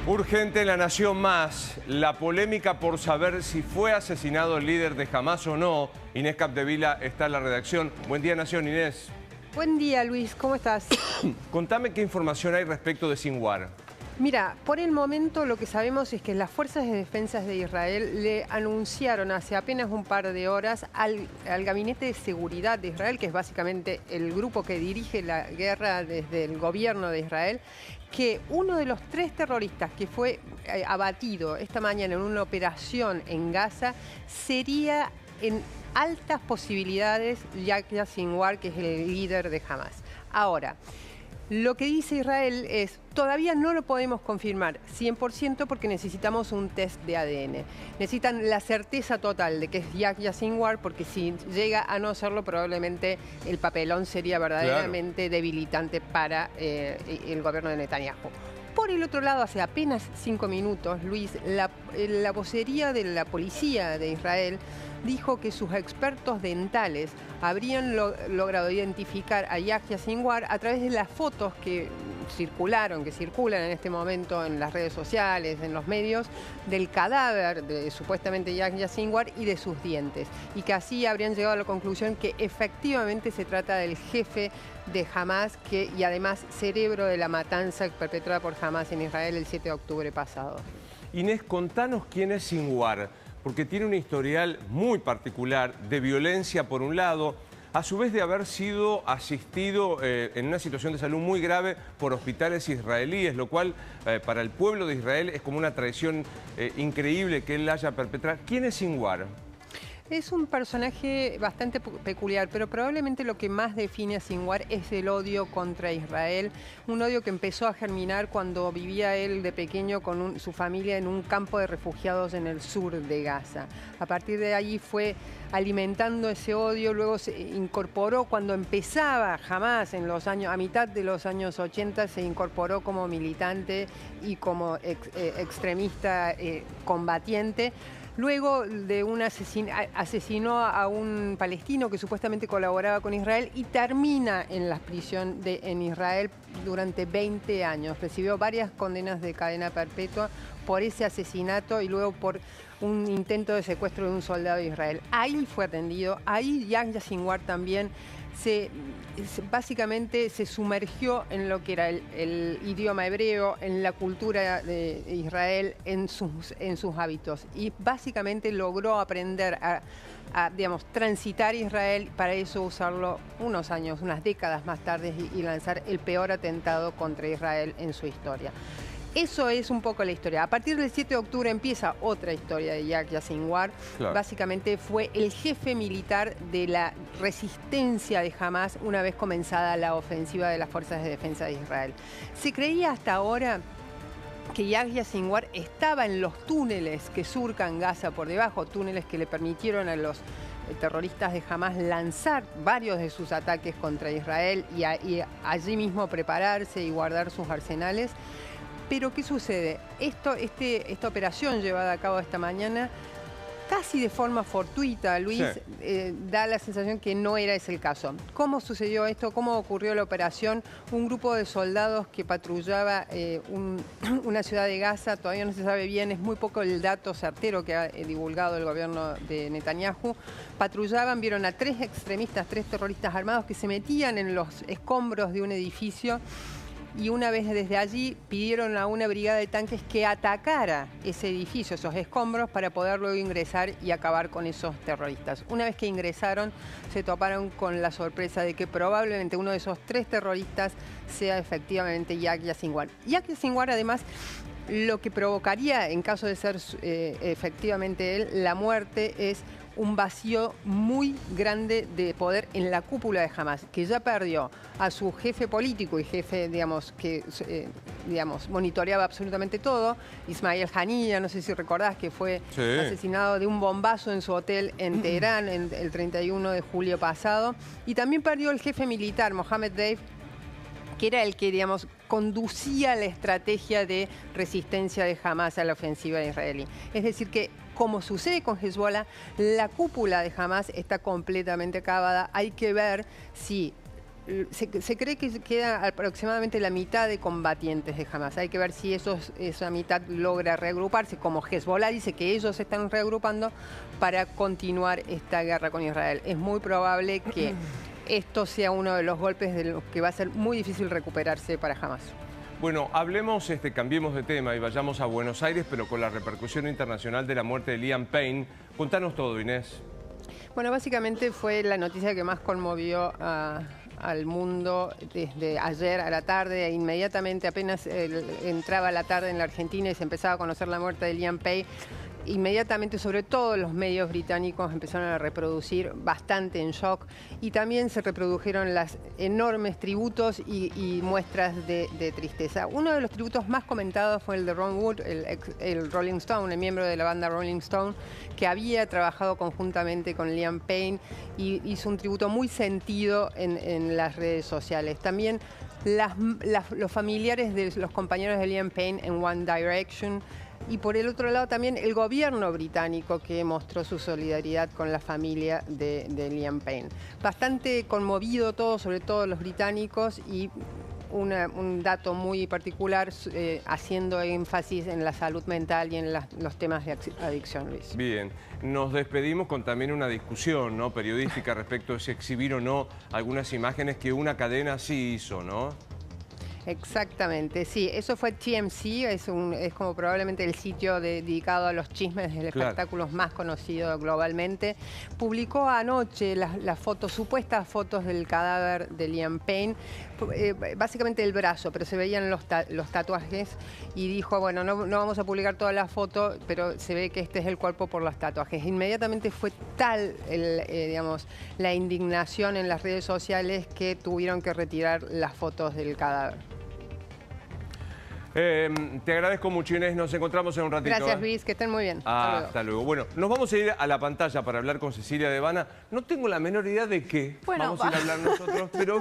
Urgente en La Nación Más, la polémica por saber si fue asesinado el líder de Hamás o no. Inés Capdevila está en la redacción. Buen día, Nación, Inés. Buen día, Luis. ¿Cómo estás? Contame qué información hay respecto de Sinwar. Mira, por el momento lo que sabemos es que las Fuerzas de Defensa de Israel le anunciaron hace apenas un par de horas al Gabinete de Seguridad de Israel, que es básicamente el grupo que dirige la guerra desde el gobierno de Israel, que uno de los 3 terroristas que fue abatido esta mañana en una operación en Gaza sería en altas posibilidades Yahya Sinwar, que es el líder de Hamás. Ahora, lo que dice Israel es, todavía no lo podemos confirmar 100% porque necesitamos un test de ADN. Necesitan la certeza total de que es Yahya Sinwar, porque si llega a no serlo, probablemente el papelón sería verdaderamente debilitante para el gobierno de Netanyahu. Por el otro lado, hace apenas 5 minutos, Luis, la vocería de la policía de Israel dijo que sus expertos dentales habrían logrado identificar a Yahya Sinwar a través de las fotos que circulan en este momento en las redes sociales, en los medios, del cadáver de supuestamente Yahya Sinwar y de sus dientes. Y que así habrían llegado a la conclusión que efectivamente se trata del jefe de Hamás y además cerebro de la matanza perpetrada por Hamás en Israel el 7 de octubre pasado. Inés, contanos quién es Sinwar, porque tiene un historial muy particular de violencia por un lado, a su vez de haber sido asistido en una situación de salud muy grave por hospitales israelíes, lo cual para el pueblo de Israel es como una traición increíble que él haya perpetrado. ¿Quién es Sinwar? Es un personaje bastante peculiar, pero probablemente lo que más define a Sinwar es el odio contra Israel, un odio que empezó a germinar cuando vivía él de pequeño con su familia en un campo de refugiados en el sur de Gaza. A partir de allí fue alimentando ese odio, luego se incorporó cuando empezaba Hamás a mitad de los años 80, se incorporó como militante y como extremista combatiente. Luego de asesinó a un palestino que supuestamente colaboraba con Israel y termina en la prisión en Israel durante 20 años. Recibió varias condenas de cadena perpetua por ese asesinato y luego por un intento de secuestro de un soldado de Israel. Ahí fue atendido, ahí Yahya Sinwar también básicamente se sumergió en lo que era el idioma hebreo, en la cultura de Israel, en sus hábitos. Y básicamente logró aprender a transitar Israel, para eso usarlo unas décadas más tarde y lanzar el peor atentado contra Israel en su historia. Eso es un poco la historia. A partir del 7 de octubre empieza otra historia de Yahya Sinwar. Claro. Básicamente fue el jefe militar de la resistencia de Hamás una vez comenzada la ofensiva de las Fuerzas de Defensa de Israel. Se creía hasta ahora que Yahya Sinwar estaba en los túneles que surcan Gaza por debajo, túneles que le permitieron a los terroristas de Hamás lanzar varios de sus ataques contra Israel y allí mismo prepararse y guardar sus arsenales. Pero ¿qué sucede? Esta operación llevada a cabo esta mañana, casi de forma fortuita, Luis, da la sensación que no era ese el caso. ¿Cómo sucedió esto? ¿Cómo ocurrió la operación? Un grupo de soldados que patrullaba una ciudad de Gaza, todavía no se sabe bien, es muy poco el dato certero que ha divulgado el gobierno de Netanyahu. Patrullaban, vieron a 3 extremistas, 3 terroristas armados que se metían en los escombros de un edificio. Y una vez desde allí pidieron a una brigada de tanques que atacara ese edificio, esos escombros, para poder luego ingresar y acabar con esos terroristas. Una vez que ingresaron, se toparon con la sorpresa de que probablemente uno de esos 3 terroristas sea efectivamente Yahya Sinwar. Yahya Sinwar, además, lo que provocaría, en caso de ser efectivamente él, la muerte es un vacío muy grande de poder en la cúpula de Hamás, que ya perdió a su jefe político y jefe, que monitoreaba absolutamente todo, Ismail Haniyeh, no sé si recordás, que fue asesinado de un bombazo en su hotel en Teherán el 31 de julio pasado, y también perdió el jefe militar, Mohammed Deif, que era el que, conducía la estrategia de resistencia de Hamás a la ofensiva israelí. Es decir que, como sucede con Hezbollah, la cúpula de Hamás está completamente acabada. Hay que ver si se cree que queda aproximadamente la mitad de combatientes de Hamas. Hay que ver si esa mitad logra reagruparse, como Hezbollah dice que ellos se están reagrupando para continuar esta guerra con Israel. Es muy probable que esto sea uno de los golpes de los que va a ser muy difícil recuperarse para Hamas. Bueno, cambiemos de tema y vayamos a Buenos Aires, pero con la repercusión internacional de la muerte de Liam Payne. Contanos todo, Inés. Bueno, básicamente fue la noticia que más conmovió al mundo desde ayer a la tarde. Inmediatamente, apenas entraba la tarde en la Argentina y se empezaba a conocer la muerte de Liam Payne, inmediatamente, sobre todo los medios británicos empezaron a reproducir bastante en shock, y también se reprodujeron las enormes tributos y muestras de tristeza. Uno de los tributos más comentados fue el de Ron Wood, el Rolling Stone, el miembro de la banda Rolling Stone, que había trabajado conjuntamente con Liam Payne y hizo un tributo muy sentido en las redes sociales. También los familiares de los compañeros de Liam Payne en One Direction. Y por el otro lado también el gobierno británico, que mostró su solidaridad con la familia de Liam Payne. Bastante conmovido todo, sobre todo los británicos, y un dato muy particular haciendo énfasis en la salud mental y en los temas de adicción, Luis. Bien, nos despedimos con también una discusión, ¿no?, periodística respecto a si exhibir o no algunas imágenes que una cadena sí hizo, ¿no? Exactamente, sí, eso fue TMZ, es como probablemente el sitio dedicado a los chismes de espectáculos más conocido globalmente. Publicó anoche las fotos, supuestas fotos del cadáver de Liam Payne, básicamente el brazo, pero se veían los tatuajes, y dijo, bueno, no vamos a publicar todas las fotos, pero se ve que este es el cuerpo por los tatuajes. Inmediatamente fue tal digamos, la indignación en las redes sociales que tuvieron que retirar las fotos del cadáver. Te agradezco mucho, Inés. Nos encontramos en un ratito. Gracias, Luis. Que estén muy bien. Hasta luego. Bueno, nos vamos a ir a la pantalla para hablar con Cecilia Devana. No tengo la menor idea de qué vamos a ir a hablar nosotros, pero...